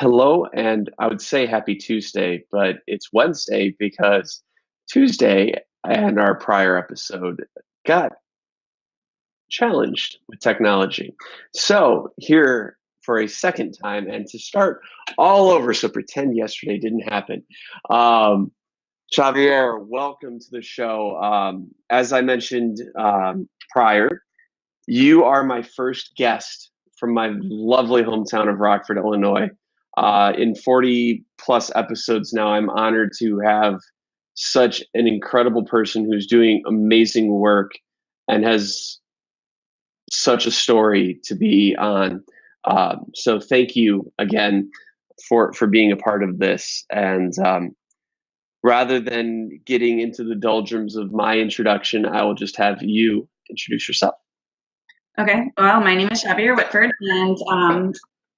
Hello, and I would say happy Tuesday, but it's Wednesday because Tuesday and our prior episode got challenged with technology. So, here for a second time, and to start all over, so pretend yesterday didn't happen. Um, Xavier, welcome to the show. As I mentioned prior, you are my first guest from my lovely hometown of Rockford, Illinois. In 40 plus episodes now, I'm honored to have such an incredible person who's doing amazing work and has such a story to be on. So thank you again for being a part of this. And rather than getting into the doldrums of my introduction, I will just have you introduce yourself. Okay, well, my name is Xavier Whitford, and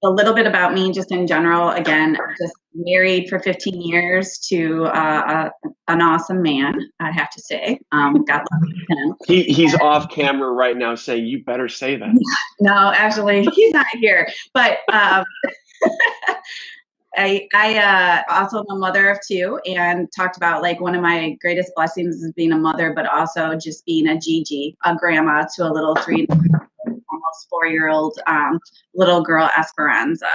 a little bit about me just in general. Again, just married for 15 years to an awesome man, I have to say. God love him. He's off camera right now saying, you better say that. No, actually, he's not here. But I also am a mother of two, and talked about like one of my greatest blessings is being a mother, but also just being a Gigi, a grandma to a little almost 4-year-old little girl Esperanza.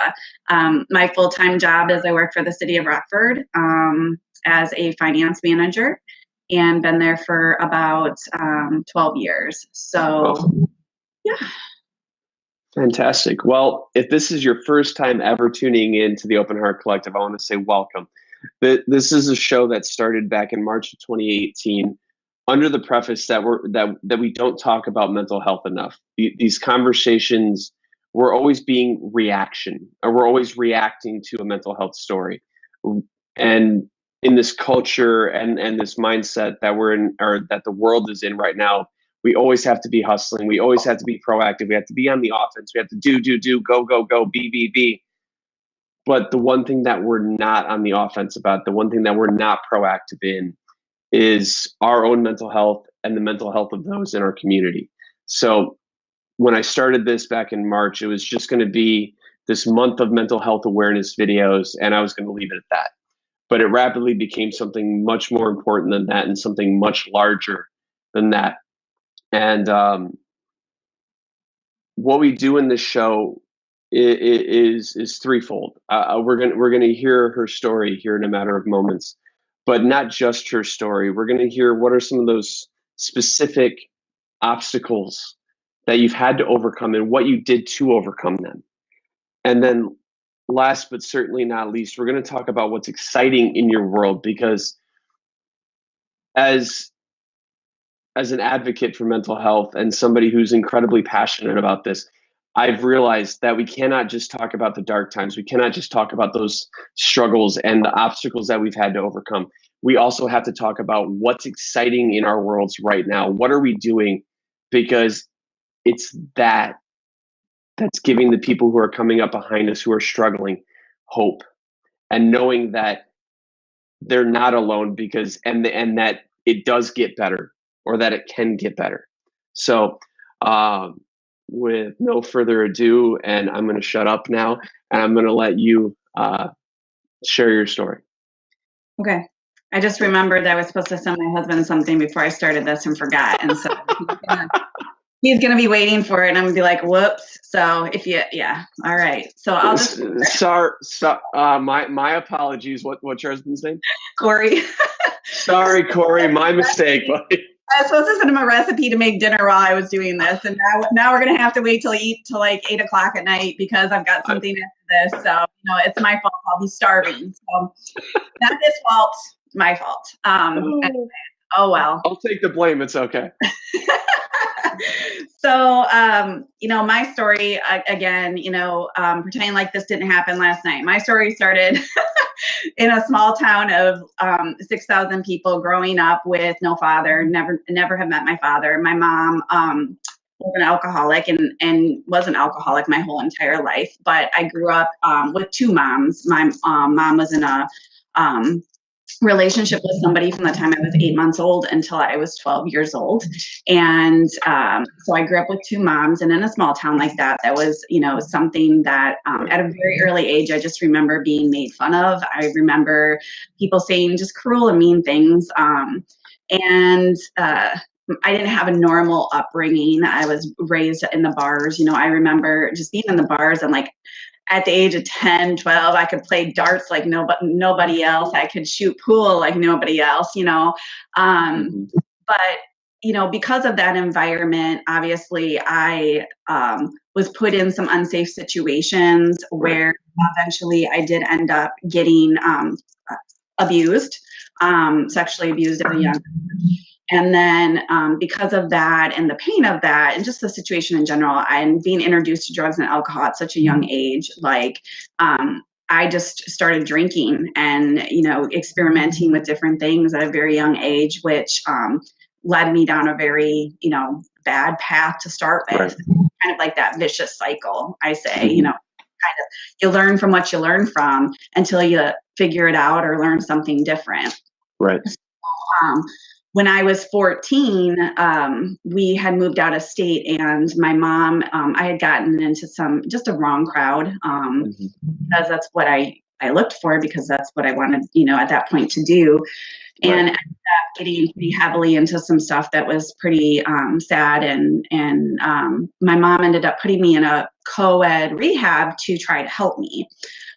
My full-time job is I work for the City of Rockford as a finance manager, and been there for about 12 years. So, yeah. Fantastic. Well, if this is your first time ever tuning in to the Open Heart Collective, I want to say welcome. This is a show that started back in March of 2018 under the preface that we don't talk about mental health enough. These conversations, we're always being reaction, or we're always reacting to a mental health story. And in this culture and this mindset that we're in, or that the world is in right now, we always have to be hustling. We always have to be proactive. We have to be on the offense. We have to do, go, be. But the one thing that we're not on the offense about, the one thing that we're not proactive in, is our own mental health and the mental health of those in our community. So when I started this back in March, it was just going to be this month of mental health awareness videos, and I was going to leave it at that. But it rapidly became something much more important than that, and something much larger than that. And what we do in this show is threefold. We're gonna hear her story here in a matter of moments, but not just her story. We're gonna hear what are some of those specific obstacles that you've had to overcome and what you did to overcome them. And then last but certainly not least, we're gonna talk about what's exciting in your world, because as an advocate for mental health and somebody who's incredibly passionate about this, I've realized that we cannot just talk about the dark times. We cannot just talk about those struggles and the obstacles that we've had to overcome. We also have to talk about what's exciting in our worlds right now. What are we doing? Because it's that's giving the people who are coming up behind us, who are struggling, hope, and knowing that they're not alone, because and that it does get better, or that it can get better. So with no further ado, and I'm going to shut up now, and I'm going to let you share your story. Okay. I just remembered that I was supposed to send my husband something before I started this and forgot. And so he's going to be waiting for it, and I'm going to be like, whoops. So yeah. All right. So I'll just. Sorry. My apologies. What's your husband's name? Corey. Sorry, Corey. My mistake, buddy. I was supposed to send him a recipe to make dinner while I was doing this, and now we're gonna have to wait till like 8 o'clock at night because I've got something after this. So it's my fault. I'll be starving. So not his fault, my fault. Anyway, oh well. I'll take the blame. It's okay. So my story again. Pretending like this didn't happen last night. My story started in a small town of 6,000 people, growing up with no father. Never have met my father. My mom was an alcoholic and was an alcoholic my whole entire life. But I grew up with two moms. My mom was in a relationship with somebody from the time I was 8 months old until I was 12 years old. And so I grew up with two moms, and in a small town like that, that was, something that at a very early age, I just remember being made fun of. I remember people saying just cruel and mean things. And I didn't have a normal upbringing. I was raised in the bars. I remember just being in the bars and like, at the age of 10, 12, I could play darts like nobody else. I could shoot pool like nobody else, But, because of that environment, obviously I was put in some unsafe situations where eventually I did end up getting abused, sexually abused at a young age. And then because of that and the pain of that and just the situation in general, and being introduced to drugs and alcohol at such a young age, I just started drinking and, experimenting with different things at a very young age, which led me down a very, bad path to start with. Right. Kind of like that vicious cycle, I say, kind of you learn from what you learn from until you figure it out or learn something different. Right. When I was 14, we had moved out of state, and my mom, I had gotten into just a wrong crowd, because that's what I looked for, because that's what I wanted, at that point to do. Right. And I ended up getting pretty heavily into some stuff that was pretty sad. And my mom ended up putting me in a co-ed rehab to try to help me.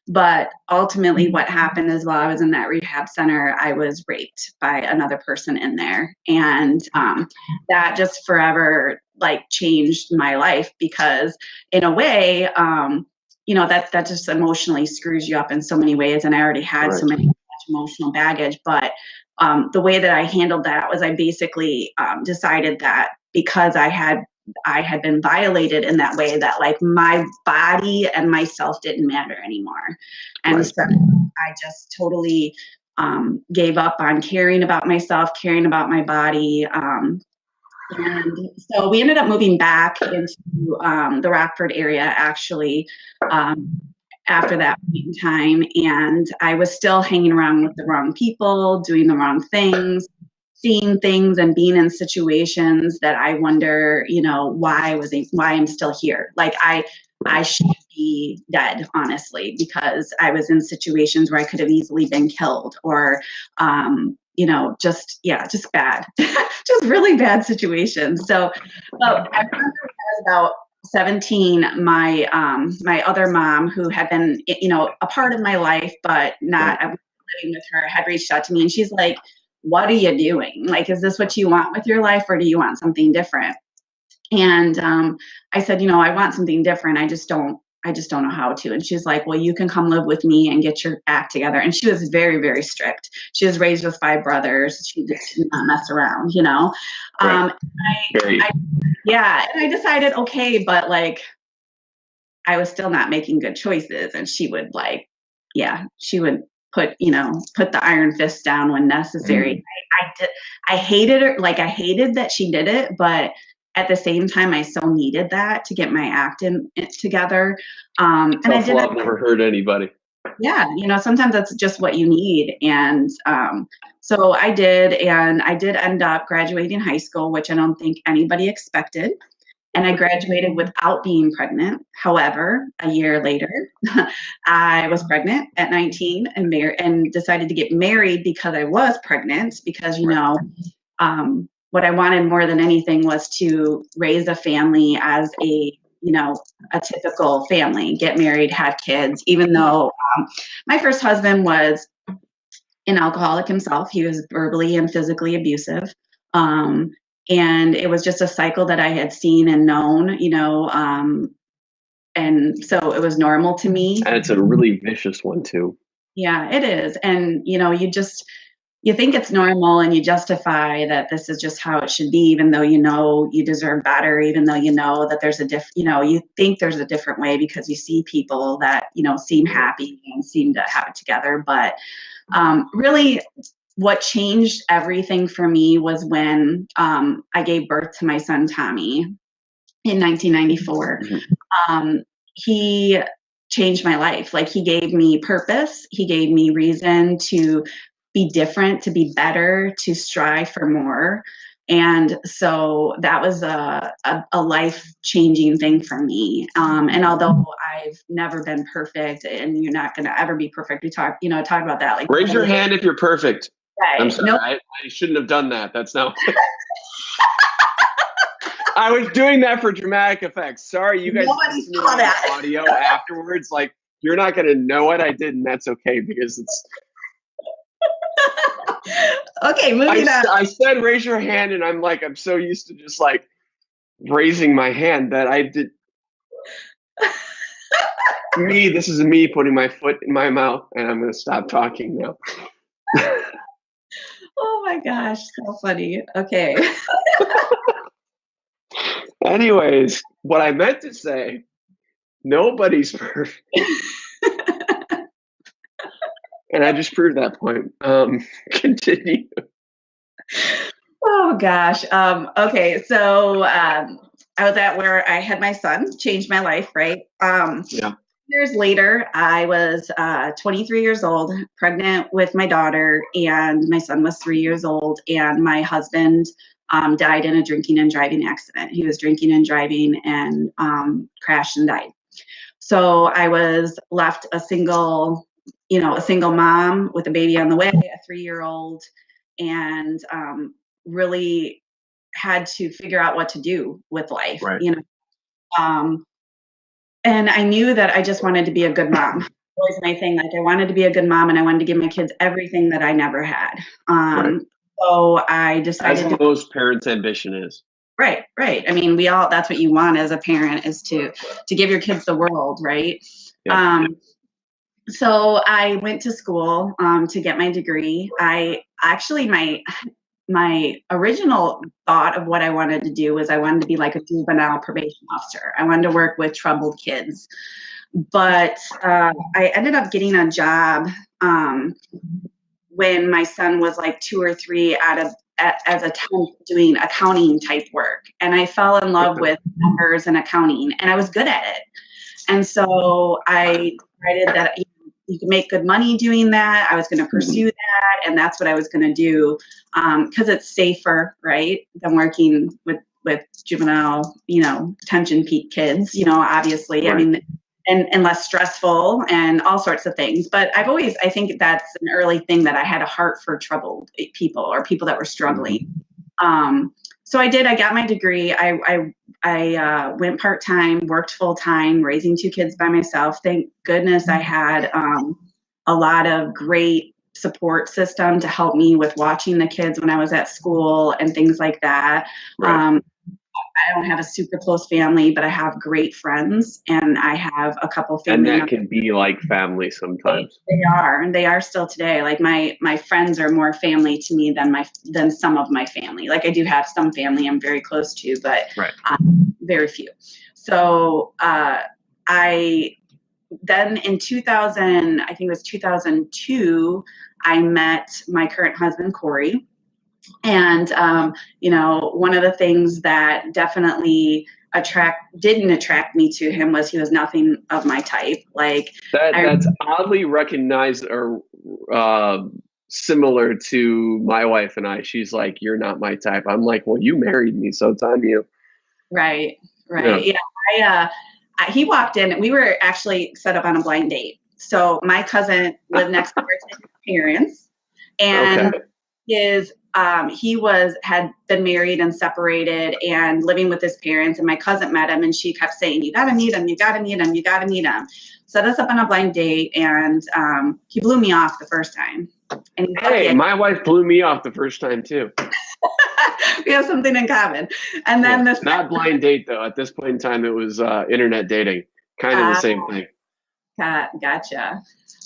But ultimately what happened is while I was in that rehab center, I was raped by another person in there. And that just forever changed my life, because in a way, that just emotionally screws you up in so many ways. And I already had so much emotional baggage. But the way that I handled that was I basically decided that because I had been violated in that way, that my body and myself didn't matter anymore. And so I just totally gave up on caring about myself, caring about my body. And so we ended up moving back into the Rockford area, actually, after that point in time. And I was still hanging around with the wrong people, doing the wrong things, seeing things and being in situations that I wonder, why I'm still here. I should be dead, honestly, because I was in situations where I could have easily been killed, or, just bad, just really bad situations. So, I remember when I was about 17, my other mom, who had been, a part of my life, but not living with her, had reached out to me, and she's like, "What are you doing? Is this what you want with your life, or do you want something different?" And I said, I want something different. I just don't know how to. And she's like, "Well, you can come live with me and get your act together." And she was very, very strict. She was raised with 5 brothers. She did not mess around, Right. And I decided, okay, but I was still not making good choices. And she would she would put the iron fist down when necessary. I hated her. I hated that she did it, but at the same time, I so needed that to get my act together. And Self-love never hurt anybody. Yeah, sometimes that's just what you need. And so I did, and I did end up graduating high school, which I don't think anybody expected. And I graduated without being pregnant. However, a year later, I was pregnant at 19 and decided to get married because I was pregnant, because, what I wanted more than anything was to raise a family as a typical family, get married, have kids, even though my first husband was an alcoholic himself. He was verbally and physically abusive. And it was just a cycle that I had seen and known, and so it was normal to me. And it's a really vicious one too. Yeah, it is. And, you think it's normal, and you justify that this is just how it should be, even though you deserve better, even though that there's you think there's a different way, because you see people that seem happy and seem to have it together. But really, what changed everything for me was when I gave birth to my son Tommy in 1994. He changed my life. He gave me purpose. He gave me reason to be different, to be better, to strive for more. And so that was a life-changing thing for me. And although I've never been perfect, and you're not going to ever be perfect, we talk about that. Like, raise your hand if you're perfect. Right. I'm sorry, I shouldn't have done that. That's not. I was doing that for dramatic effects. Sorry, you guys listen to the audio afterwards. Like, you're not going to know what I did, and that's okay, because it's. Okay, moving on. I said raise your hand, and I'm so used to just like raising my hand that I did. This is me putting my foot in my mouth, and I'm going to stop talking now. Oh my gosh, so funny. Okay. Anyways, what I meant to say, nobody's perfect. And I just proved that point. Continue. Oh gosh. Okay, so I was at where I had my son, changed my life, right? Yeah. Years later, I was 23 years old, pregnant with my daughter, and my son was 3 years old, and my husband died in a drinking and driving accident. He was drinking and driving and crashed and died. So I was left a single mom with a baby on the way, a 3-year-old, and really had to figure out what to do with life, right. And I knew that I just wanted to be a good mom. Always my thing. Like, I wanted to be a good mom, and I wanted to give my kids everything that I never had. Right. So I decided. As most parents' ambition is. Right. I mean, that's what you want as a parent, is to give your kids the world, right? Yeah. So I went to school to get my degree. My original thought of what I wanted to do was I wanted to be like a juvenile probation officer. I wanted to work with troubled kids. But I ended up getting a job when my son was like 2 or 3 as a temp doing accounting type work. And I fell in love with numbers and accounting, and I was good at it. And so I decided that you can make good money doing that. I was going to pursue that, and that's what I was going to do, because it's safer, right, than working with juvenile, detention peak kids, obviously. Right. I mean, and less stressful and all sorts of things. But I think that's an early thing, that I had a heart for troubled people, or people that were struggling. So I got my degree. I went part-time, worked full-time, raising 2 kids by myself. Thank goodness I had a lot of great support system to help me with watching the kids when I was at school and things like that. Right. I don't have a super close family, but I have great friends, and I have a couple family members. And that can be like family sometimes. They are still today. Like, my friends are more family to me than some of my family. Like, I do have some family I'm very close to, but very few. So then in 2000, I think it was 2002, I met my current husband, Corey. And, one of the things that definitely didn't attract me to him was he was nothing of my type. Like, that's oddly recognized or similar to my wife and I. She's like, you're not my type. I'm like, well, you married me, so it's on you. Right. Yeah. He walked in, and we were actually set up on a blind date. So my cousin lived next door to his parents, and he had been married and separated and living with his parents, and my cousin met him, and she kept saying, you got to meet him, you got to meet him, you got to meet him. Set us up on a blind date, and he blew me off the first time. And my wife blew me off the first time too. We have something in common. And then not blind date though. At this point in time, it was internet dating, kind of the same thing. Gotcha.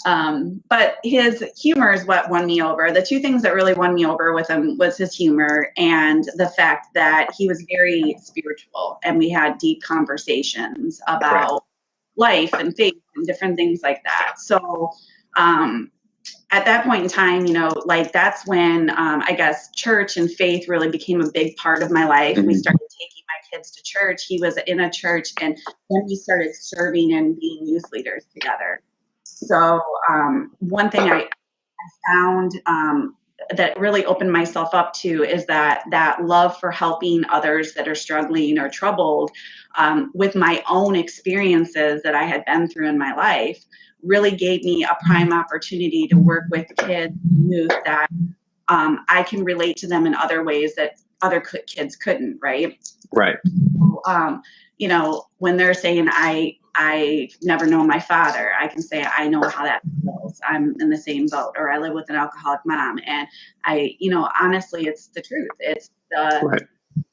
But his humor is what won me over. The 2 things that really won me over with him was his humor, and the fact that he was very spiritual, and we had deep conversations about life and faith and different things like that. So at that point in time, that's when I guess church and faith really became a big part of my life. We started taking my kids to church. He was in a church, and then we started serving and being youth leaders together. So one thing found that really opened myself up to is that love for helping others that are struggling or troubled, with my own experiences that I had been through in my life, really gave me a prime opportunity to work with kids and youth that I can relate to them in other ways that other kids couldn't, right? Right. You know, when they're saying I never know my father, I can say I know how that feels. I'm in the same boat, or I live with an alcoholic mom, and you know, honestly, it's the truth. It's the Right.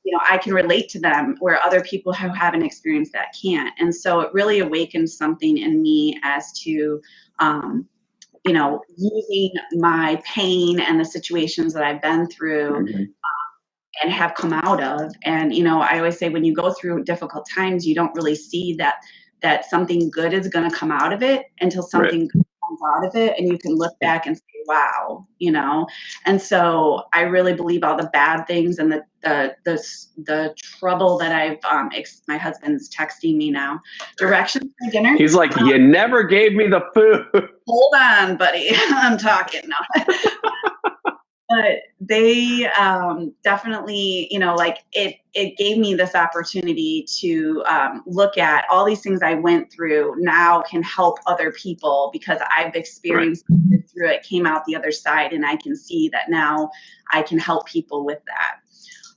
you know, I can relate to them where other people who haven't experienced that can't, and so it really awakened something in me as to you know, using my pain and the situations that I've been through and have come out of. And, you know, I always say when you go through difficult times, you don't really see that something good is going to come out of it until something good comes out of it. And you can look back and say, wow, you know? And so I really believe all the bad things and the trouble that I've, my husband's texting me now, directions for dinner. He's like, you never gave me the food. Hold on, buddy. I'm talking now. But they definitely, you know, like it gave me this opportunity to look at all these things I went through now can help other people because I've experienced it through it, came out the other side, and I can see that now I can help people with that.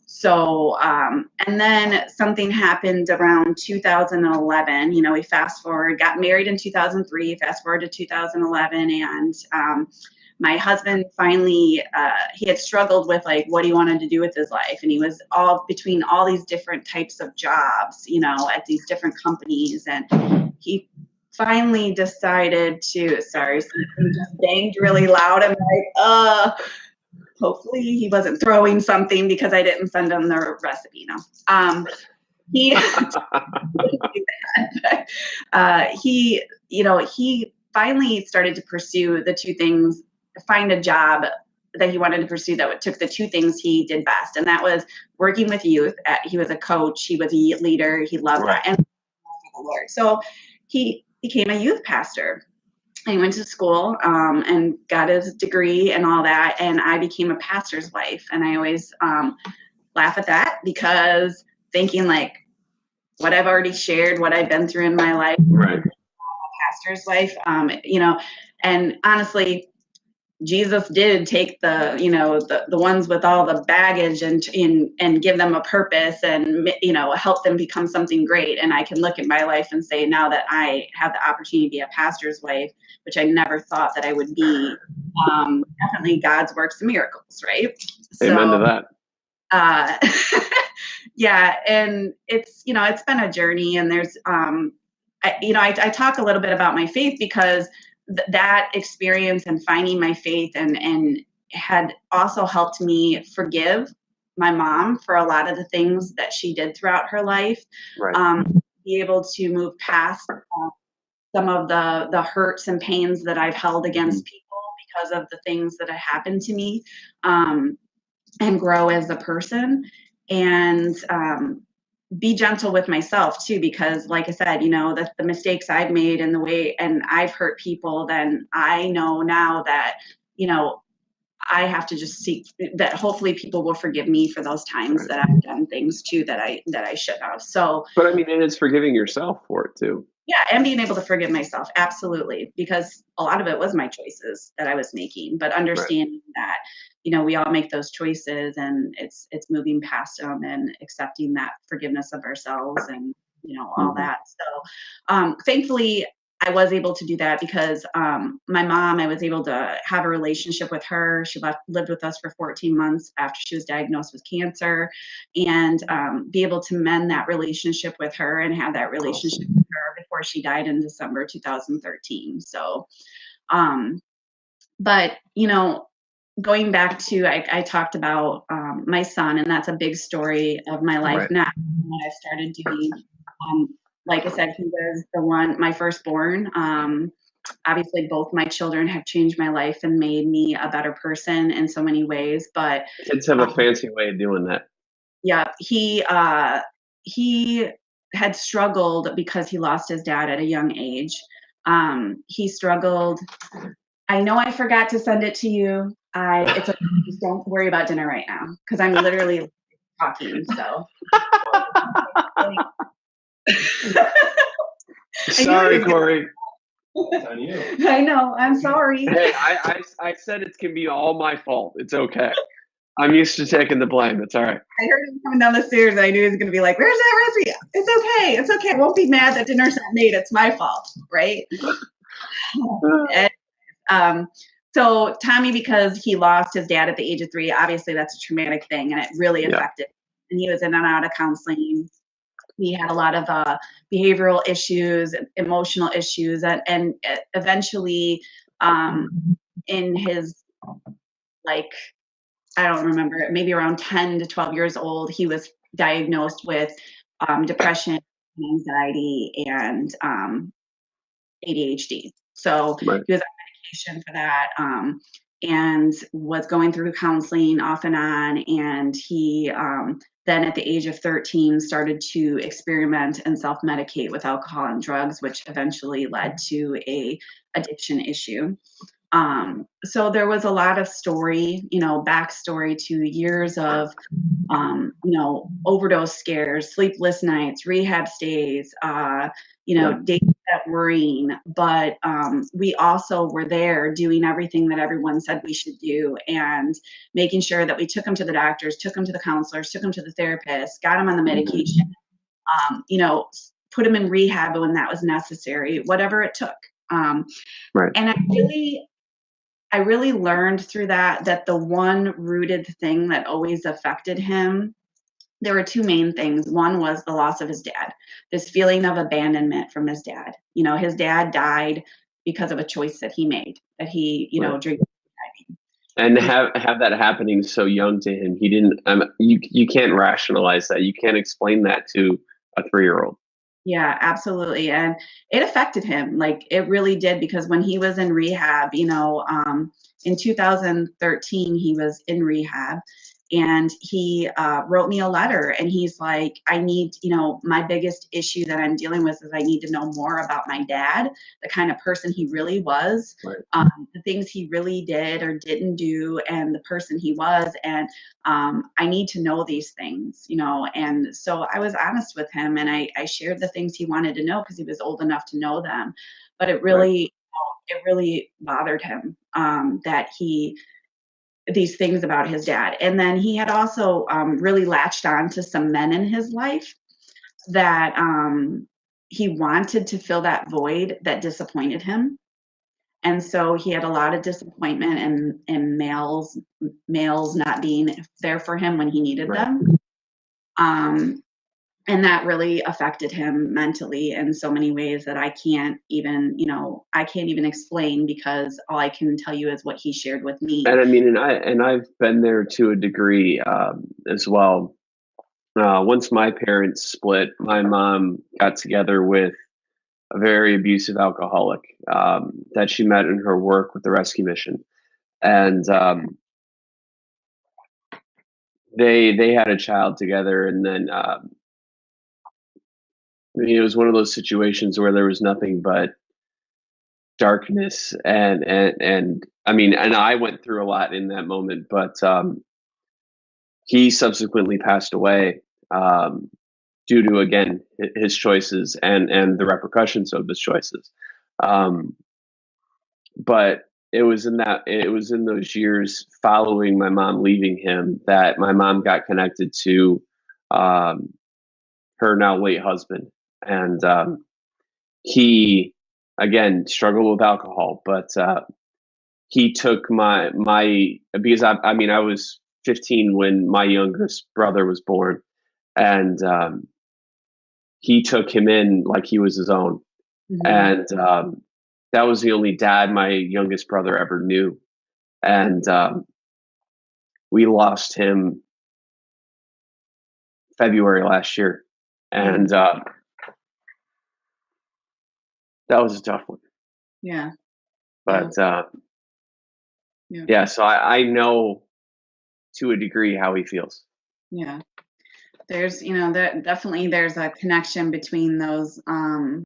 So, and then something happened around 2011. You know, we fast forward, got married in 2003, fast forward to 2011, and my husband finally, he had struggled with like what he wanted to do with his life. And he was all between all these different types of jobs, you know, at these different companies. And he finally decided to, sorry, something just banged really loud. I'm like, hopefully he wasn't throwing something because I didn't send him the recipe. No. He, you know, he finally started to pursue the two things, find a job that he wanted to pursue that took the two things he did best. And that was working with youth. He was a coach. He was a leader. He loved that. And for the Lord. So he became a youth pastor. He went to school and got his degree and all that. And I became a pastor's wife. And I always laugh at that because thinking like what I've already shared, what I've been through in my life, right. pastor's wife, you know, and honestly, Jesus did take the, you know, the ones with all the baggage and give them a purpose and, you know, help them become something great. And I can look at my life and say now that I have the opportunity to be a pastor's wife, which I never thought that I would be, definitely God's works and miracles, right? Amen to that. Yeah. And it's, you know, it's been a journey and there's, I talk a little bit about my faith because that experience and finding my faith and had also helped me forgive my mom for a lot of the things that she did throughout her life. Right. Be able to move past some of the hurts and pains that I've held against people because of the things that have happened to me, and grow as a person and be gentle with myself too, because like I said, you know, the mistakes I've made and the way, and I've hurt people, then I know now that, you know, I have to just seek that hopefully people will forgive me for those times that I've done things too that I should have. So, but I mean, and it's forgiving yourself for it too. Yeah, and being able to forgive myself, absolutely, because a lot of it was my choices that I was making, but understanding that, you know, we all make those choices and it's moving past them and accepting that forgiveness of ourselves and, you know, all that. So thankfully I was able to do that because my mom, I was able to have a relationship with her. She lived with us for 14 months after she was diagnosed with cancer, and be able to mend that relationship with her and have that relationship with her before she died in December 2013. So, but, you know, going back to, I talked about my son, and that's a big story of my life now, what I've started doing. Like I said, he was my firstborn. Obviously, both my children have changed my life and made me a better person in so many ways. But kids have a fancy way of doing that. Yeah, he had struggled because he lost his dad at a young age. He struggled I know I forgot to send it to you. It's okay. Just don't worry about dinner right now because I'm literally talking. So I knew he Sorry, was Corey. It's on you. I know. I'm sorry. Hey, I said it can be all my fault. It's okay. I'm used to taking the blame. It's all right. I heard him coming down the stairs and I knew he was going to be like, where's that recipe? It's okay. It's okay. I won't be mad that dinner's not made. It's my fault. Right. And, so Tommy, because he lost his dad at the age of 3, obviously that's a traumatic thing and it really affected him. And he was in and out of counseling. We had a lot of behavioral issues, emotional issues, and eventually in his, like, I don't remember, maybe around 10 to 12 years old, he was diagnosed with depression, anxiety, and ADHD. So Right. he was on medication for that, and was going through counseling off and on. And he then at the age of 13 started to experiment and self-medicate with alcohol and drugs, which eventually led to a addiction issue. So there was a lot of story, backstory to years of, overdose scares, sleepless nights, rehab stays, days that worrying. But we also were there doing everything that everyone said we should do and making sure that we took him to the doctors, took him to the counselors, took him to the therapist, got him on the medication, put him in rehab when that was necessary, whatever it took. Right. And I really learned through that the one rooted thing that always affected him, there were 2 main things. One was the loss of his dad, this feeling of abandonment from his dad. His dad died because of a choice that he made, that he, Right. drinking. And have that happening so young to him. He didn't. You can't rationalize that. You can't explain that to a 3-year-old. Yeah, absolutely. And it affected him. Like it really did, because when he was in rehab, in 2013, he was in rehab and he wrote me a letter and he's like, I need, my biggest issue that I'm dealing with is I need to know more about my dad, the kind of person he really was, Right. the things he really did or didn't do, and the person he was. And I need to know these things, and so I was honest with him and I shared the things he wanted to know because he was old enough to know them. But it really, it really bothered him that these things about his dad. And then he had also really latched on to some men in his life that he wanted to fill that void that disappointed him. And so he had a lot of disappointment and males not being there for him when he needed them. And that really affected him mentally in so many ways that I can't even explain, because all I can tell you is what he shared with me. And I mean, I've been there to a degree as well. Once my parents split, my mom got together with a very abusive alcoholic that she met in her work with the rescue mission, and they had a child together, and then it was one of those situations where there was nothing but darkness, and I mean, and I went through a lot in that moment, but he subsequently passed away due to, again, his choices and the repercussions of his choices. But it was in those years following my mom leaving him that my mom got connected to her now late husband, and he again struggled with alcohol, but he took my because I mean I was 15 when my youngest brother was born, and he took him in like he was his own. Mm-hmm. And that was the only dad my youngest brother ever knew, and we lost him February last year, and that was a tough one. Yeah. But yeah, so I know to a degree how he feels. Yeah. There's, definitely there's a connection between those, the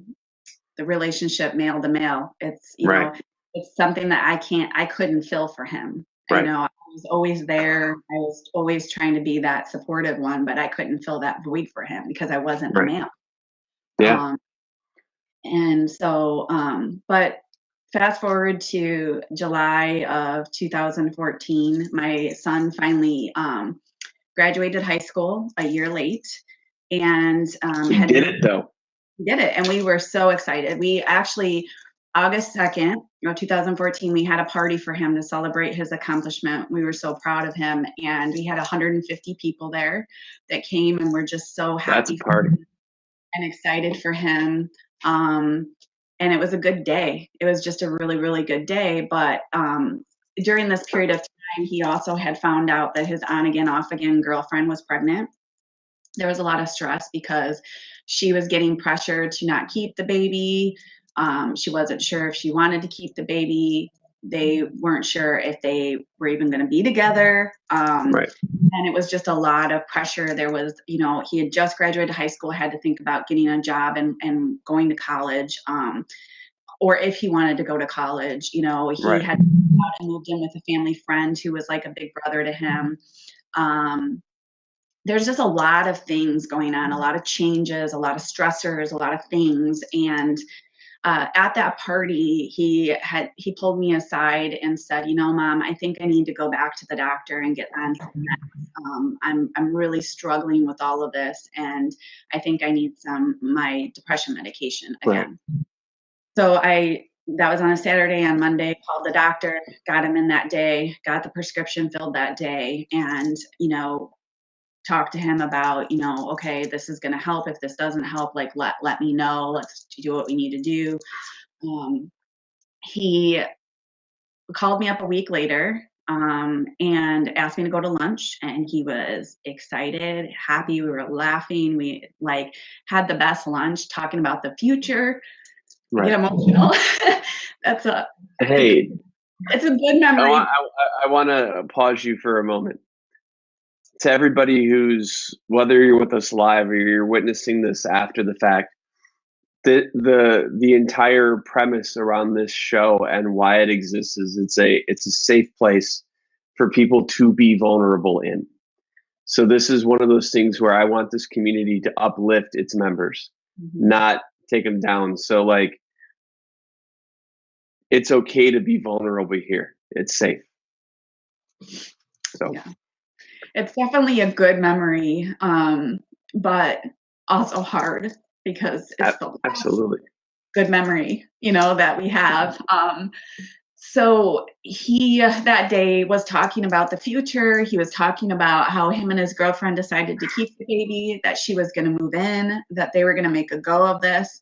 relationship male to male. It's, right. it's something that I couldn't fill for him. Right. I was always there. I was always trying to be that supportive one, but I couldn't fill that void for him because I wasn't a Right. male. Yeah. And so, but fast forward to July of 2014, my son finally graduated high school a year late, and He did it though. did it, and we were so excited. We actually, August 2nd, 2014, we had a party for him to celebrate his accomplishment. We were so proud of him, and we had 150 people there that came and were just so That's a happy party. and excited for him. And it was a good day. It was just a really, really good day. But during this period of time, he also had found out that his on again, off again girlfriend was pregnant. There was a lot of stress because she was getting pressure to not keep the baby. She wasn't sure if she wanted to keep the baby. They weren't sure if they were even going to be together. Right. And it was just a lot of pressure. There was, he had just graduated high school, had to think about getting a job and going to college, or if he wanted to go to college. He Right. had moved in with a family friend who was like a big brother to him. There's just a lot of things going on, a lot of changes, a lot of stressors, a lot of things. And at that party, he pulled me aside and said, Mom, I think I need to go back to the doctor and get on some meds. I'm really struggling with all of this, and I think I need my depression medication again. Right. So that was on a Saturday. On Monday, called the doctor, got him in that day, got the prescription filled that day, and talk to him about, okay, this is going to help. If this doesn't help, like, let me know. Let's do what we need to do. He called me up a week later and asked me to go to lunch, and he was excited, happy. We were laughing. We had the best lunch, talking about the future. Right. Get emotional. It's a good memory. I want to pause you for a moment. To everybody whether you're with us live or you're witnessing this after the fact, the entire premise around this show and why it exists is it's a safe place for people to be vulnerable in. So this is one of those things where I want this community to uplift its members, not take them down. So it's okay to be vulnerable here. It's safe. So yeah. It's definitely a good memory, but also hard because it's the absolutely good memory, that we have. So he that day was talking about the future. He was talking about how him and his girlfriend decided to keep the baby, that she was going to move in, that they were going to make a go of this,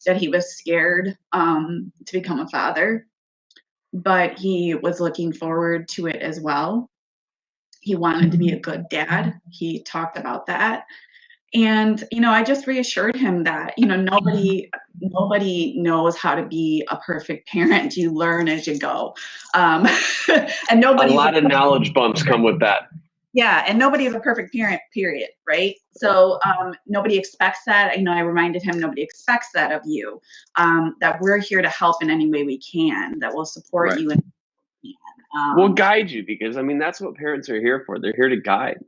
that he was scared to become a father, but he was looking forward to it as well. He wanted to be a good dad. He talked about that. And, I just reassured him that, nobody knows how to be a perfect parent. You learn as you go. And a lot of knowledge bumps come with that. Yeah. And nobody's a perfect parent, period. Right. So nobody expects that. I reminded him, nobody expects that of you, that we're here to help in any way we can, that will support right. you. We'll guide you because, that's what parents are here for. They're here to guide.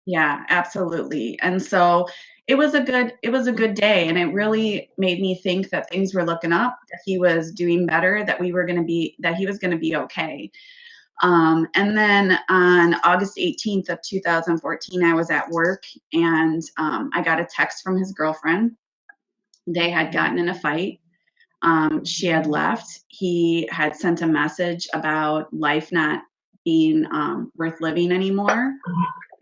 Yeah, absolutely. And so it was a good day, and it really made me think that things were looking up, that he was doing better, that he was going to be okay. And then on August 18th of 2014, I was at work, and I got a text from his girlfriend. They had gotten in a fight. She had left. He had sent a message about life not being worth living anymore.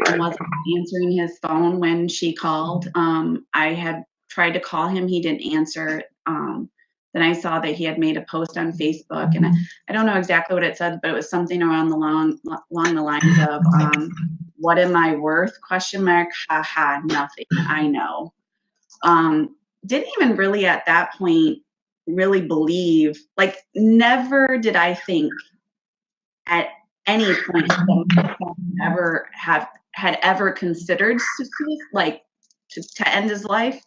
I wasn't answering his phone when she called. I had tried to call him. He didn't answer. Then I saw that he had made a post on Facebook, and I don't know exactly what it said, but it was something along the lines of, "What am I worth?" ? Ha ha, nothing. I know. Didn't even really at that point really believe. Never did I think at any point had ever considered to end his life.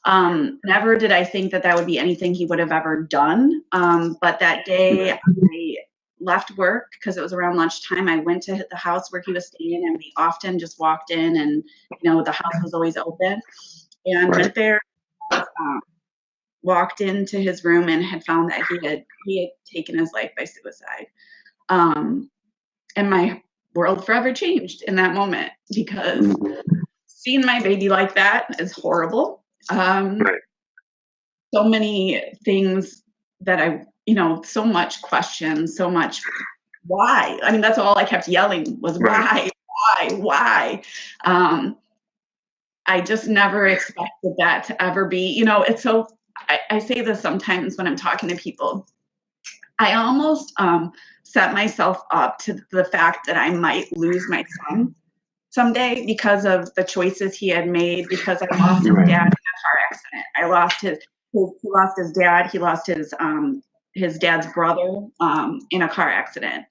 Never did I think that would be anything he would have ever done. But that day I left work because it was around lunchtime. I went to the house where he was staying, and we often just walked in, and the house was always open. And went there, walked into his room, and had found that he had taken his life by suicide. And my world forever changed in that moment, because seeing my baby like that is horrible. So many things that so much questions, so much why. I mean, that's all I kept yelling was why. I just never expected that to ever be, it's so, I say this sometimes when I'm talking to people. I almost set myself up to the fact that I might lose my son someday because of the choices he had made, because I lost his dad in a car accident. I lost he lost his dad. He lost his dad's brother in a car accident.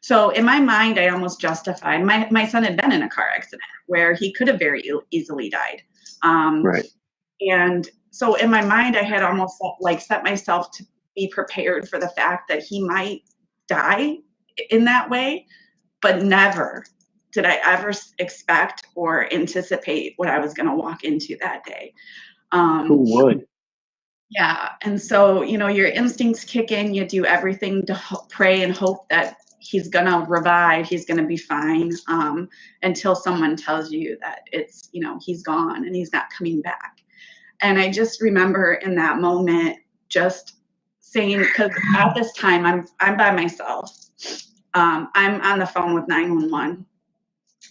So in my mind, I almost justified my son had been in a car accident where he could have very easily died. And so in my mind, I had almost set myself to be prepared for the fact that he might die in that way, but never did I ever expect or anticipate what I was going to walk into that day. Who would? Yeah. And so, your instincts kick in, you do everything to pray and hope that he's going to revive, he's going to be fine, until someone tells you that it's, he's gone and he's not coming back. And I just remember in that moment just saying, because at this time I'm by myself. I'm on the phone with 911.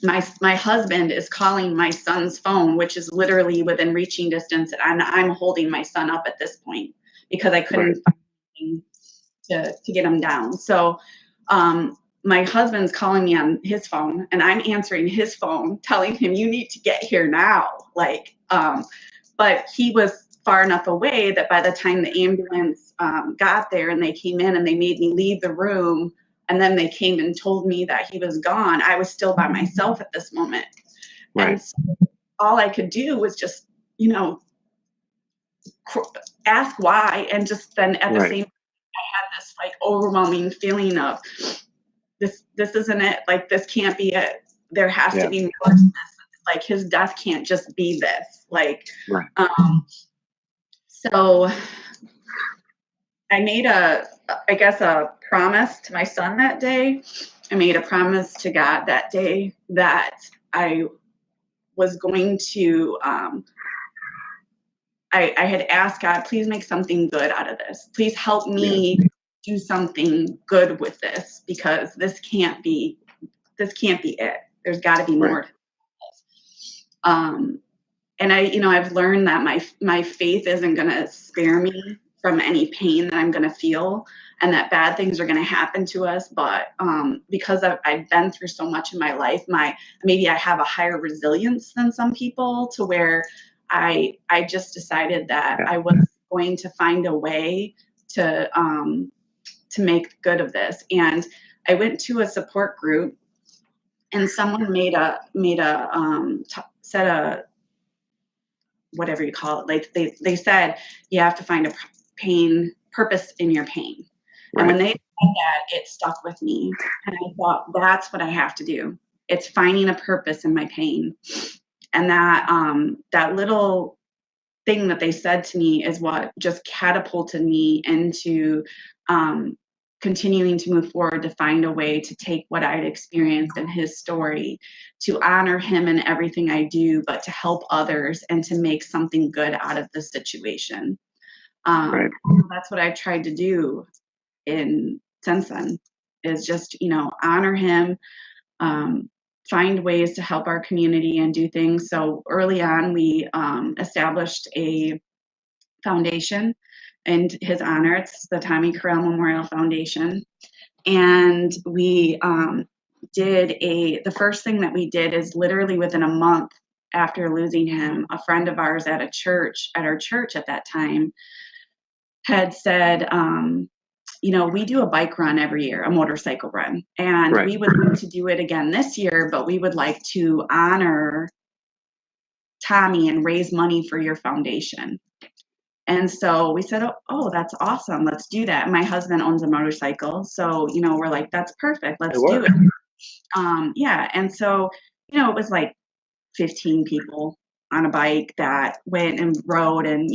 My husband is calling my son's phone, which is literally within reaching distance, and I'm holding my son up at this point because I couldn't find anything to get him down. So my husband's calling me on his phone, and I'm answering his phone, telling him, "You need to get here now." But he was far enough away that by the time the ambulance got there and they came in and they made me leave the room, and then they came and told me that he was gone, I was still by myself at this moment. And so all I could do was just, ask why. And just then at the same time, I had this overwhelming feeling of this isn't it. This can't be it. There has to be more to this. His death can't just be this. So I made a promise to my son that day. I made a promise to God that day that I was going to, I had asked God, please make something good out of this. Please help me do something good with this, because this can't be it. There's got to be more to this. And I've learned that my faith isn't going to spare me from any pain that I'm going to feel, and that bad things are going to happen to us. But because I've been through so much in my life, maybe I have a higher resilience than some people, to where I just decided that I was going to find a way to make good of this. And I went to a support group, and someone said a whatever you call it, they said you have to find a purpose in your pain. And when they said that, it stuck with me, and I thought, that's what I have to do. It's finding a purpose in my pain. And that little thing that they said to me is what just catapulted me into continuing to move forward, to find a way to take what I'd experienced in his story, to honor him in everything I do, but to help others and to make something good out of the situation. That's what I've tried to do since then, is just, honor him, find ways to help our community and do things. So early on, we established a foundation in his honor. It's the Tommy Corral Memorial Foundation. And we the first thing that we did is literally within a month after losing him, a friend of ours at our church at that time had said, we do a bike run every year, a motorcycle run. And we would like to do it again this year, but we would like to honor Tommy and raise money for your foundation. And so we said, oh, that's awesome. Let's do that. My husband owns a motorcycle. So, we're like, that's perfect. Let's do it. Yeah. And so, it was like 15 people on a bike that went and rode, and,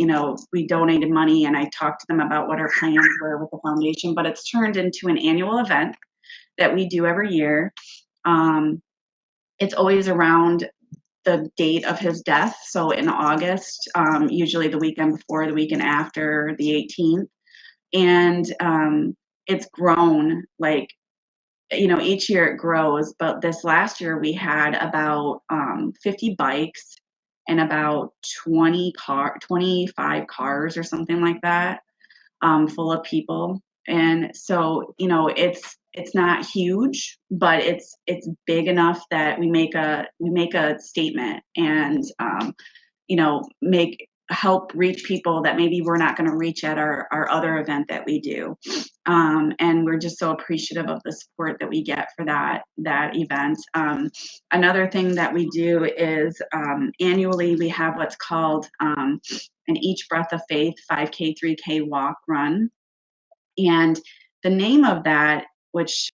we donated money, and I talked to them about what our plans were with the foundation, but it's turned into an annual event that we do every year. It's always around the date of his death. So in August, usually the weekend before, the weekend after, the 18th. And it's grown, like, each year it grows. But this last year we had about 50 bikes and about 25 cars or something like that, full of people. And so, it's not huge, but it's big enough that we make a statement, and help reach people that maybe we're not going to reach at our other event that we do. And we're just so appreciative of the support that we get for that event. Another thing that we do is annually we have what's called an Each Breath of Faith 5K, 3K walk run. And the name of that, which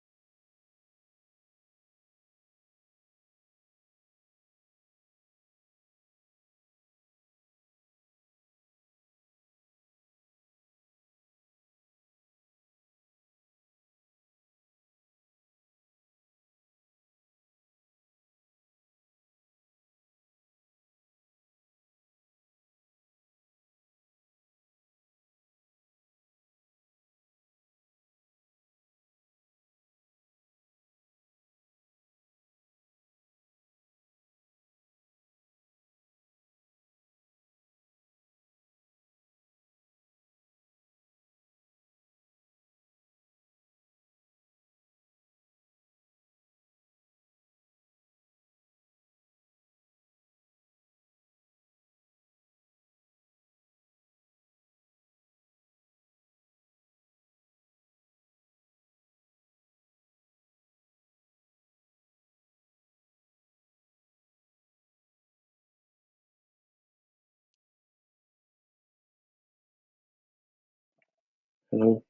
Hello.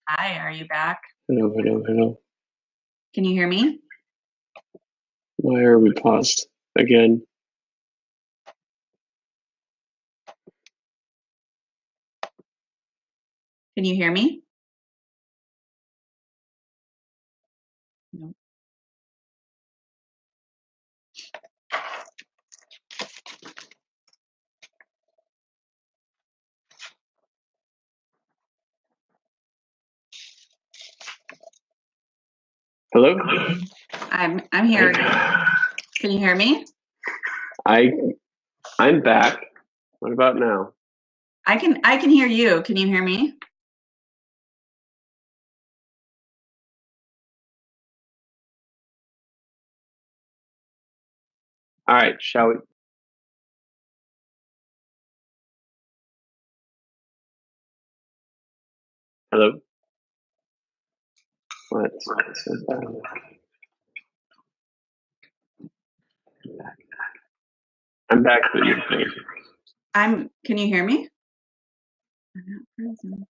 Hi, are you back? Hello. Can you hear me? Why are we paused again? Can you hear me? No. Hello? I'm here. Can you hear me? I'm back. What about now? I can hear you. Can you hear me? All right, shall we? Hello? Let's I'm back with you. Can you hear me? I'm not frozen.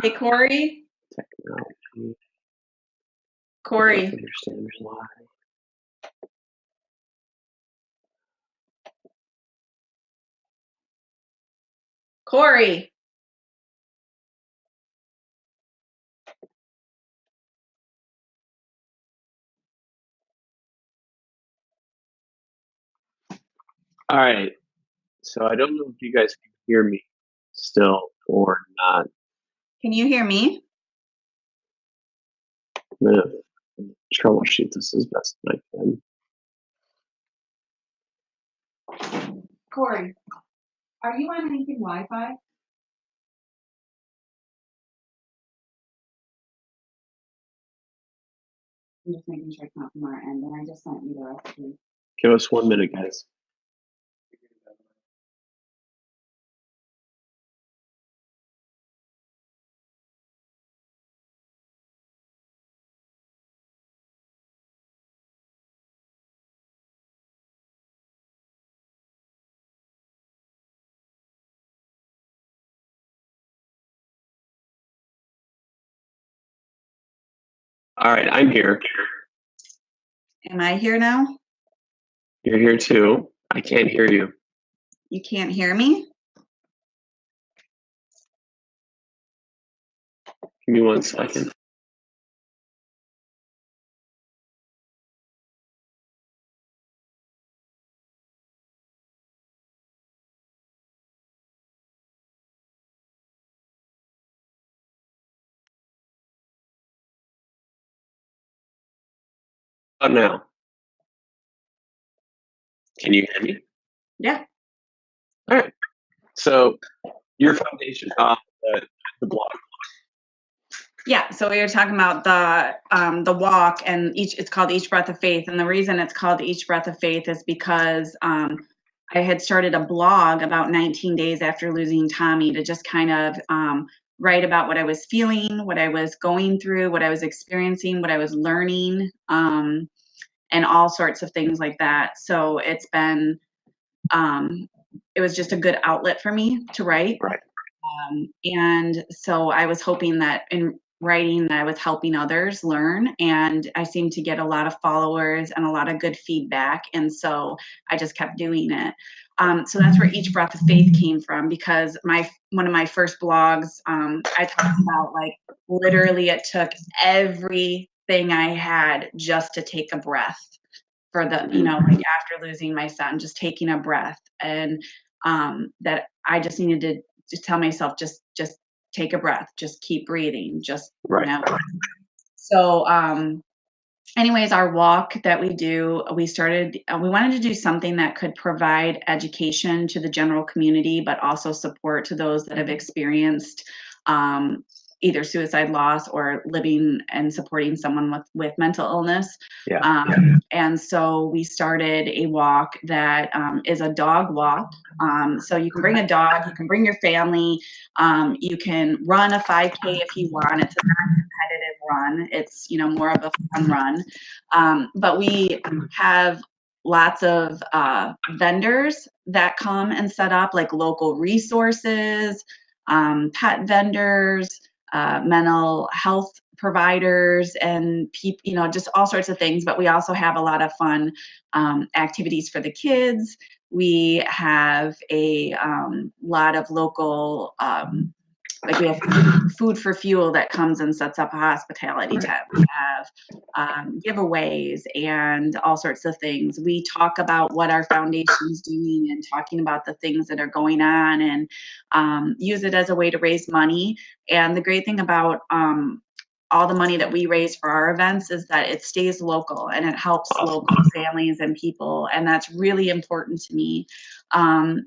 Hey, Corey. Technology. Corey. I don't understand why. Corey. All right. So I don't know if you guys can hear me still or not. Can you hear me? I'm gonna troubleshoot this as best I can. Corey, are you on anything Wi-Fi? I'm just making sure it's not from our end, and I just sent you the recipe. Give us 1 minute, guys. All right, I'm here. Am I here now? You're here too. I can't hear you. You can't hear me? Give me 1 second. How about now? Can you hear me? Yeah. All right. So your foundation, the blog. Yeah, so we were talking about the walk, and it's called Each Breath of Faith, and the reason it's called Each Breath of Faith is because I had started a blog about 19 days after losing Tommy to just kind of write about what I was feeling, what I was going through, what I was experiencing, what I was learning, and all sorts of things like that. So it's been it was just a good outlet for me to write. Right. And so I was hoping that in writing that I was helping others learn, and I seemed to get a lot of followers and a lot of good feedback, and so I just kept doing it. So that's where Each Breath of Faith came from, because one of my first blogs, I talked about, like, literally it took everything I had just to take a breath for the, like after losing my son, just taking a breath, and that I just needed to just tell myself, just take a breath, just keep breathing, just Right. So anyways, our walk that we do, we wanted to do something that could provide education to the general community, but also support to those that have experienced either suicide loss or living and supporting someone with mental illness. Yeah. And so we started a walk that is a dog walk. So you can bring a dog, you can bring your family, you can run a 5K if you want. It's a non-competitive run. It's, more of a fun run. But we have lots of vendors that come and set up, like local resources, pet vendors, mental health providers, and people, just all sorts of things. But we also have a lot of fun activities for the kids. We have a lot of local, like we have food for fuel that comes and sets up a hospitality tent. We have giveaways and all sorts of things. We talk about what our foundation is doing and talking about the things that are going on, and use it as a way to raise money. And the great thing about all the money that we raise for our events is that it stays local and it helps local families and people. And that's really important to me,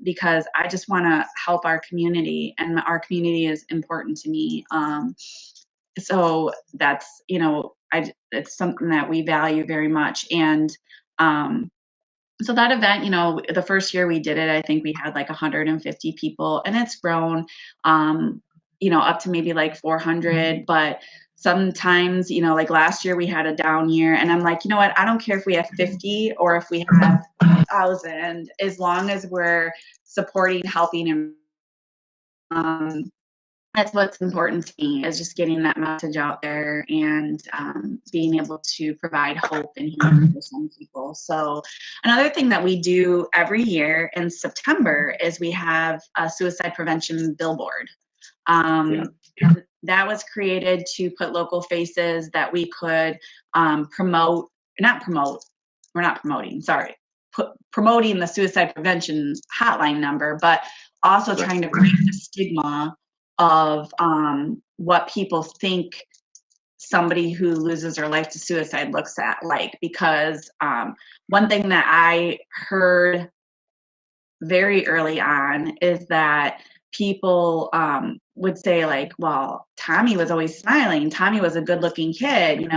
because I just want to help our community, and our community is important to me. So that's, it's something that we value very much. And so that event, the first year we did it, I think we had like 150 people, and it's grown, up to maybe like 400. But sometimes, like last year we had a down year, and I'm like, you know what? I don't care if we have 50 or if we have 1,000, as long as we're supporting, helping, and that's what's important to me, is just getting that message out there, and being able to provide hope and healing for some people. So another thing that we do every year in September is we have a suicide prevention billboard. And that was created to put local faces that we could promoting the suicide prevention hotline number, but also trying to break the stigma of what people think somebody who loses their life to suicide looks at like. Because one thing that I heard very early on is that people would say, like, well, Tommy was always smiling. Tommy was a good looking kid.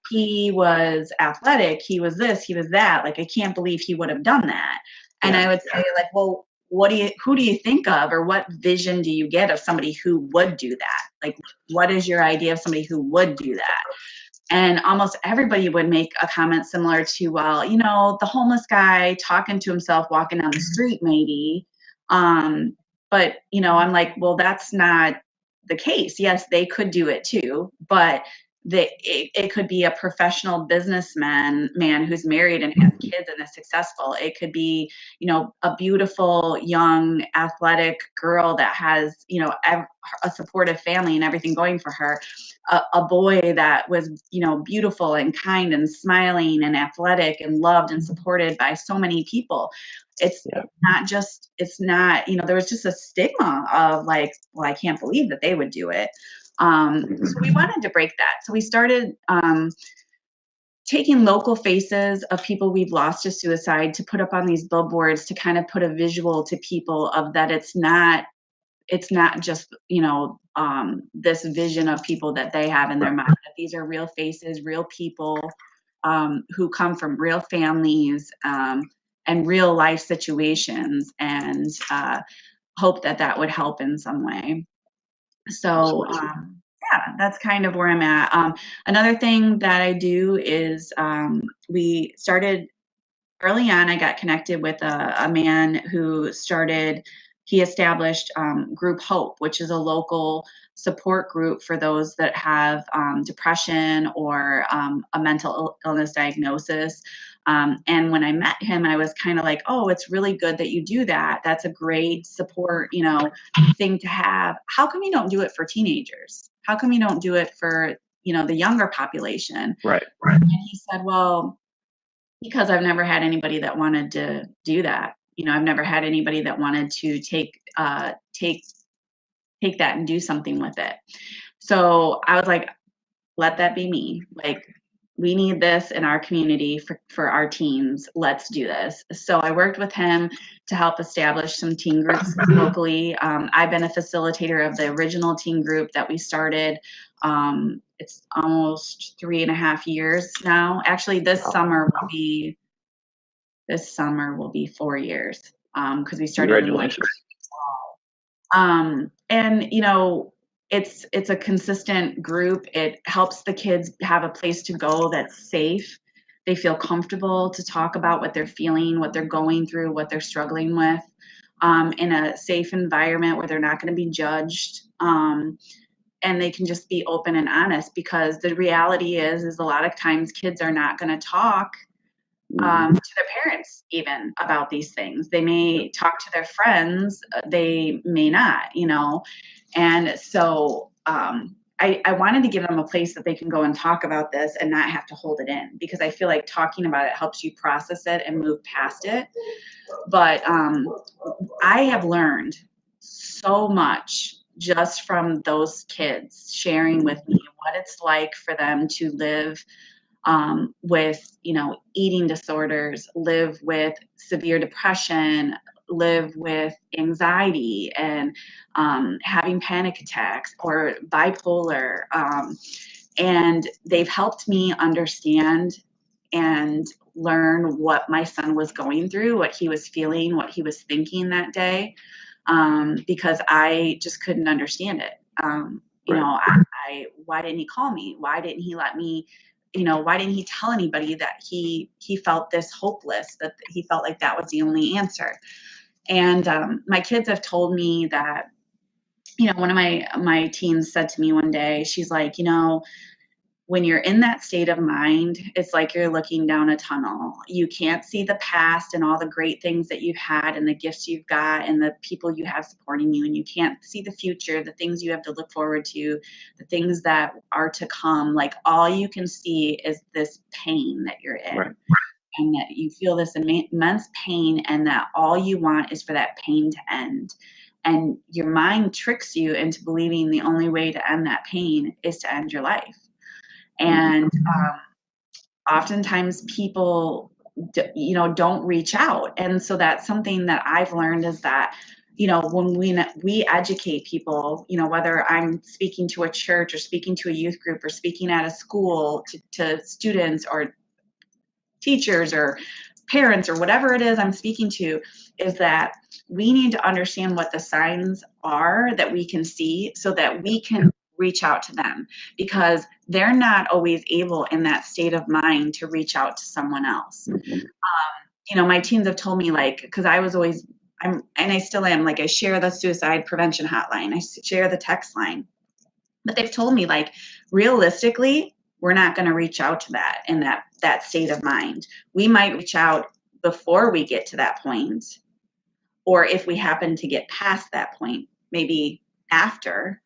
He was athletic. He was this, he was that. Like, I can't believe he would have done that. And I would say, like, well, who do you think of, or what vision do you get of somebody who would do that? Like, what is your idea of somebody who would do that? And almost everybody would make a comment similar to, well, the homeless guy talking to himself, walking down the street, maybe. But, I'm like, well, that's not the case. Yes, they could do it too, but it could be a professional businessman who's married and has kids and is successful. It could be, a beautiful, young, athletic girl that has, a supportive family and everything going for her. A boy that was, beautiful and kind and smiling and athletic and loved and supported by so many people. It's not, there was just a stigma of like, well, I can't believe that they would do it. So we wanted to break that. So we started taking local faces of people we've lost to suicide to put up on these billboards to kind of put a visual to people of that it's not just, this vision of people that they have in their mind, that these are real faces, real people who come from real families and real life situations, and hope that would help in some way. So, that's kind of where I'm at. Another thing that I do is we started early on. I got connected with a man who he established Group Hope, which is a local support group for those that have depression or a mental illness diagnosis. And when I met him, I was kind of like, oh, it's really good that you do that. That's a great support, thing to have. How come you don't do it for teenagers? How come you don't do it for, the younger population? Right. And he said, well, because I've never had anybody that wanted to do that. I've never had anybody that wanted to take that and do something with it. So I was like, let that be me. Like, we need this in our community for our teens. Let's do this. So I worked with him to help establish some teen groups locally. I've been a facilitator of the original teen group that we started. It's almost 3.5 years now. Actually, this summer will be 4 years because we started in like and it's a consistent group. It helps the kids have a place to go that's safe. They feel comfortable to talk about what they're feeling, what they're going through, what they're struggling with, in a safe environment where they're not going to be judged, and they can just be open and honest, because the reality is a lot of times kids are not going to talk to their parents even about these things. They may talk to their friends, they may not, and so I wanted to give them a place that they can go and talk about this and not have to hold it in, because I feel like talking about it helps you process it and move past it. But I have learned so much just from those kids sharing with me what it's like for them to live with, eating disorders, live with severe depression, live with anxiety and having panic attacks or bipolar. And they've helped me understand and learn what my son was going through, what he was feeling, what he was thinking that day, because I just couldn't understand it. Why didn't he call me? Why didn't he let me, why didn't he tell anybody that he felt this hopeless, that he felt like that was the only answer? And my kids have told me that, one of my teens said to me one day, she's like, when you're in that state of mind, it's like you're looking down a tunnel. You can't see the past and all the great things that you've had and the gifts you've got and the people you have supporting you. And you can't see the future, the things you have to look forward to, the things that are to come. Like, all you can see is this pain that you're in. Right. And that you feel this immense pain, and that all you want is for that pain to end. And your mind tricks you into believing the only way to end that pain is to end your life. And oftentimes people, don't reach out. And so that's something that I've learned, is that, when we educate people, whether I'm speaking to a church or speaking to a youth group or speaking at a school to students or teachers or parents or whatever it is I'm speaking to, is that we need to understand what the signs are that we can see, so that we can reach out to them, because they're not always able in that state of mind to reach out to someone else. My teens have told me, like, because I was always, and I still am, like, I share the suicide prevention hotline, I share the text line, but they've told me, like, realistically, we're not going to reach out to that in that state of mind. We might reach out before we get to that point, or if we happen to get past that point, maybe after.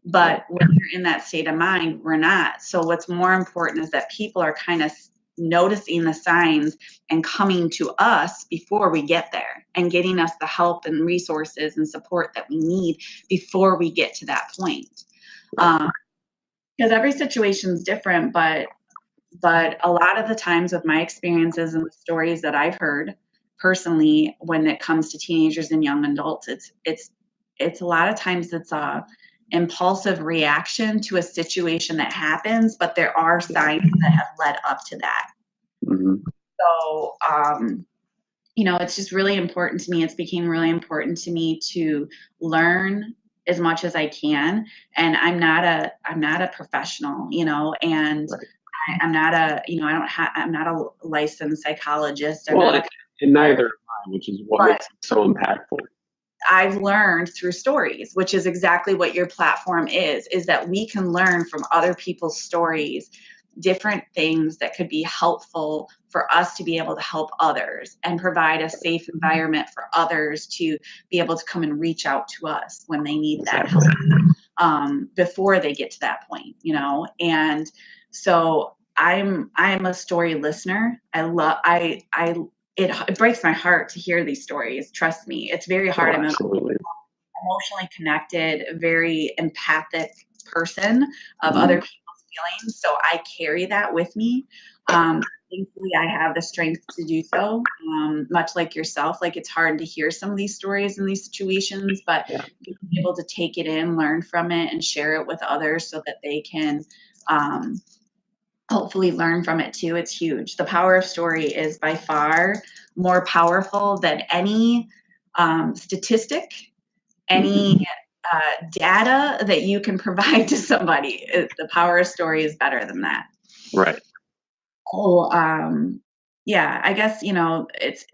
But when you're in that state of mind, we're not. So what's more important is that people are kind of noticing the signs and coming to us before we get there and getting us the help and resources and support that we need before we get to that point. Because every situation is different, but a lot of the times with my experiences and the stories that I've heard personally, when it comes to teenagers and young adults, it's a lot of times it's a impulsive reaction to a situation that happens, but there are signs that have led up to that. Mm-hmm. So, it's just really important to me. It's became really important to me to learn as much as I can. And I'm not a professional, and Right. I'm not I'm not a licensed psychologist. And neither am I, which is what makes it so impactful. I've learned through stories, which is exactly what your platform is that we can learn from other people's stories, different things that could be helpful for us to be able to help others and provide a safe environment for others to be able to come and reach out to us when they need that help, before they get to that point, and so I'm a story listener. It breaks my heart to hear these stories. Trust me, it's very hard. I'm an emotionally connected, very empathic person of other people's feelings. So I carry that with me. Thankfully, I have the strength to do so. Much like yourself, like it's hard to hear some of these stories in these situations, but being able to take it in, learn from it, and share it with others so that they can hopefully learn from it too. It's huge. The power of story is by far more powerful than any statistic, any data that you can provide to somebody. The power of story is better than that. Right. Oh, yeah, I guess,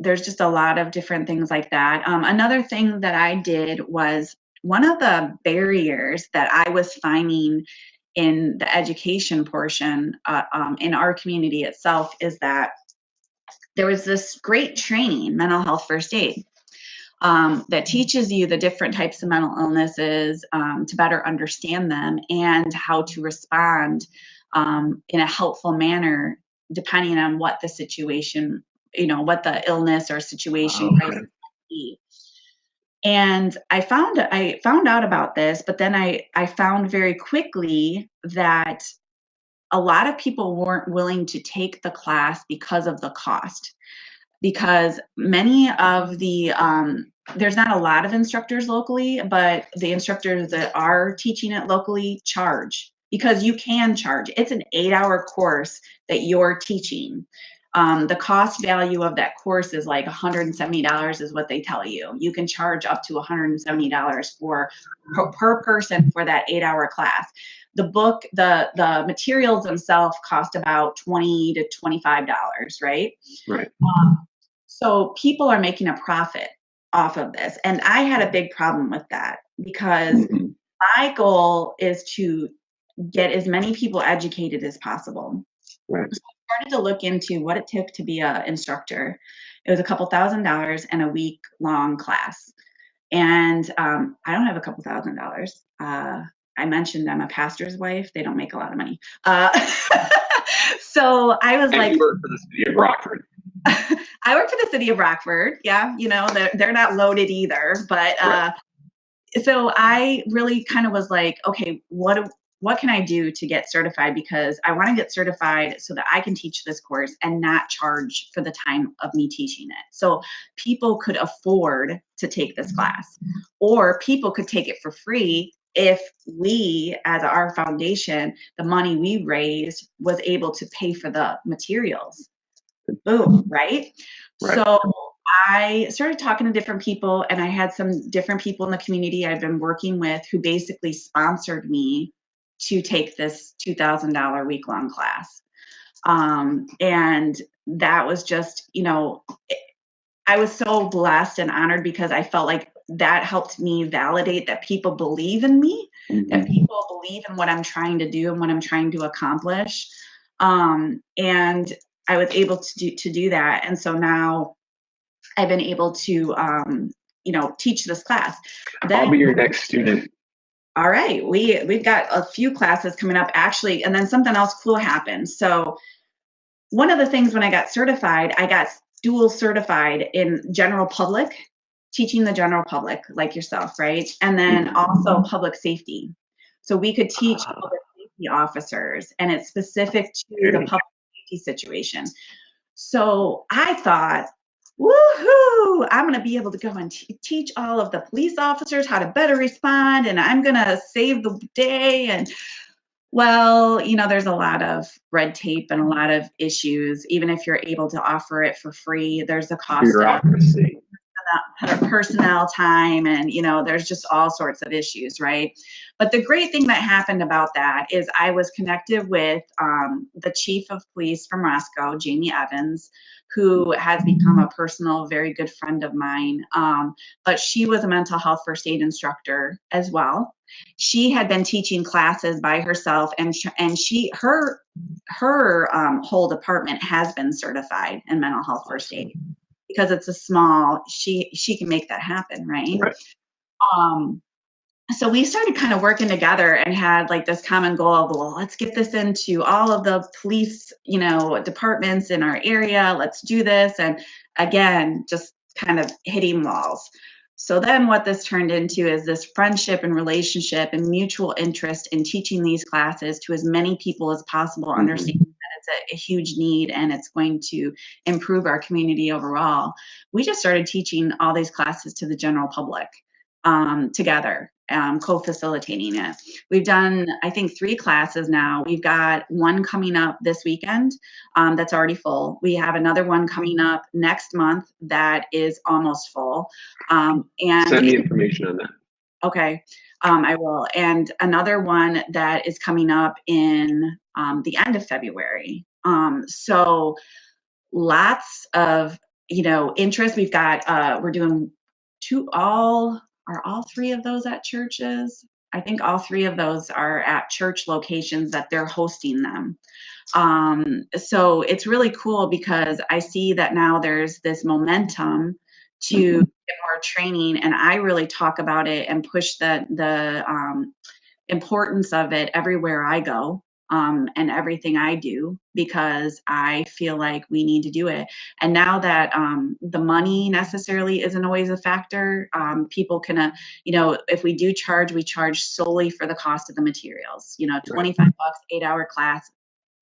there's just a lot of different things like that. Another thing that I did was, one of the barriers that I was finding in the education portion in our community itself is that there was this great training, mental health first aid, that teaches you the different types of mental illnesses to better understand them and how to respond in a helpful manner, depending on what the situation, what the illness or situation might be. And I found out about this, but then I found very quickly that a lot of people weren't willing to take the class because of the cost. Because many of the there's not a lot of instructors locally, but the instructors that are teaching it locally charge, because you can charge. It's an 8-hour course that you're teaching. The cost value of that course is like $170 is what they tell you. You can charge up to $170 per person for that 8-hour class. The book, the materials themselves cost about $20 to $25, right? Right. So people are making a profit off of this. And I had a big problem with that, because my goal is to get as many people educated as possible. Right. So I started to look into what it took to be an instructor. It was a couple $1,000s and a week-long class. And I don't have a couple $1,000s. I mentioned I'm a pastor's wife. They don't make a lot of money. So I was like, you work for the City of Rockford. I work for the City of Rockford. Yeah, they're not loaded either. But so I really kind of was like, okay, what can I do to get certified? Because I want to get certified so that I can teach this course and not charge for the time of me teaching it. So people could afford to take this class, or people could take it for free if we, as our foundation, the money we raised was able to pay for the materials. Boom, right? So I started talking to different people, and I had some different people in the community I've been working with who basically sponsored me to take this $2,000 week-long class. And that was just, I was so blessed and honored, because I felt like that helped me validate that people believe in me, that people believe in what I'm trying to do and what I'm trying to accomplish. And I was able to do that. And so now I've been able to, teach this class. I'll be your next student. All right. We've got a few classes coming up actually. And then something else cool happened. So one of the things when I got certified, I got dual certified in general public, teaching the general public like yourself, right? And then also public safety. So we could teach public safety officers, and it's specific to the public safety situation. So I thought, woohoo, I'm going to be able to go and teach all of the police officers how to better respond, and I'm going to save the day. And well, there's a lot of red tape and a lot of issues. Even if you're able to offer it for free, there's a cost Bureaucracy. of personnel time, and there's just all sorts of issues, right? But the great thing that happened about that is I was connected with the chief of police from Roscoe, Jamie Evans, who has become a personal, very good friend of mine. But she was a mental health first aid instructor as well. She had been teaching classes by herself, and her whole department has been certified in mental health first aid because it's a small. She can make that happen, right? So we started kind of working together and had like this common goal of, well, let's get this into all of the police, departments in our area. Let's do this. And again, just kind of hitting walls. So then what this turned into is this friendship and relationship and mutual interest in teaching these classes to as many people as possible, understanding that it's a huge need and it's going to improve our community overall. We just started teaching all these classes to the general public together, co-facilitating it. We've done, I think, 3 classes now. We've got one coming up this weekend that's already full. We have another one coming up next month that is almost full. And send me information on that. Okay, I will. And another one that is coming up in the end of February. So lots of interest. We've got we're doing are all 3 of those at churches? I think all 3 of those are at church locations that they're hosting them. So it's really cool because I see that now there's this momentum to get more training, and I really talk about it and push the importance of it everywhere I go. And everything I do, because I feel like we need to do it. And now that the money necessarily isn't always a factor, people can, if we do charge, we charge solely for the cost of the materials. $25, 8-hour class,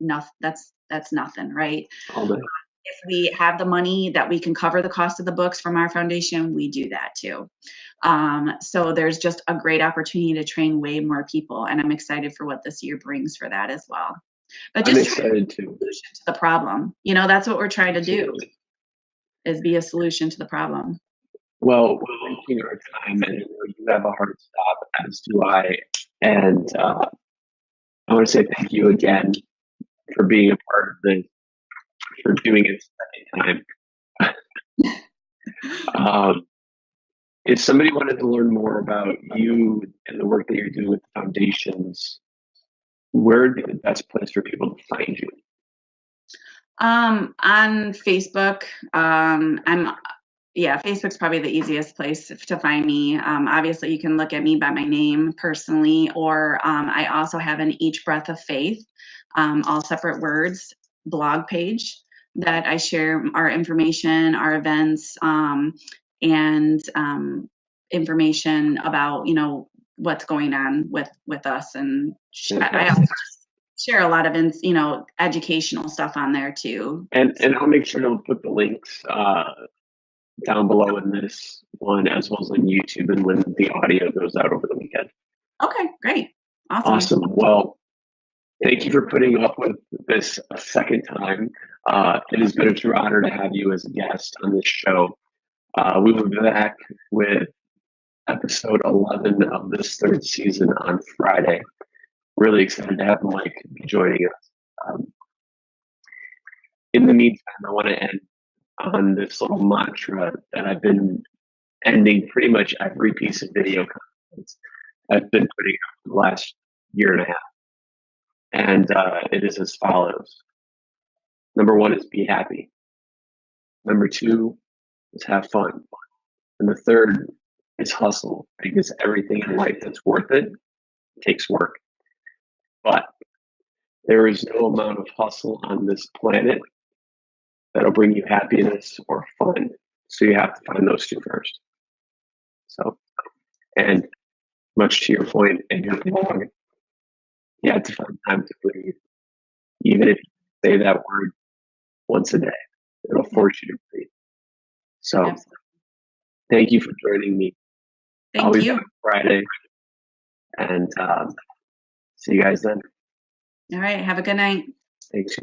that's nothing, right? If we have the money that we can cover the cost of the books from our foundation, we do that too. So there's just a great opportunity to train way more people, and I'm excited for what this year brings for that as well. But just I'm excited too. Solution to the problem. That's what we're trying to do, is be a solution to the problem. Well, we're reaching our time, and you have a hard stop, as do I. And I want to say thank you again for being a part of this, for doing it a second time. If somebody wanted to learn more about you and the work that you're doing with the foundations, where would be the best place for people to find you? On Facebook. Facebook's probably the easiest place to find me. Obviously, you can look at me by my name personally, or I also have an Each Breath of Faith, all separate words, blog page that I share our information, our events, and information about what's going on with us. And I also share a lot of educational stuff on there too. And I'll make sure to put the links down below in this one, as well as on YouTube, and when the audio goes out over the weekend. Okay, great. Awesome. Well, thank you for putting up with this a second time. It has been a true honor to have you as a guest on this show. We will be back with episode 11 of this 3rd season on Friday. Really excited to have Mike be joining us. In the meantime, I want to end on this little mantra that I've been ending pretty much every piece of video content I've been putting out for the last year and a half. And it is as follows. Number one is be happy. Number two is have fun. And the third is hustle, because everything in life that's worth it takes work. But there is no amount of hustle on this planet that'll bring you happiness or fun. So you have to find those two first. So, and much to your point in your blog, you have to find time to breathe. Even if you say that word once a day, it'll force you to breathe. So, thank you for joining me. Thank you. On Friday. And see you guys then. All right. Have a good night. Thanks.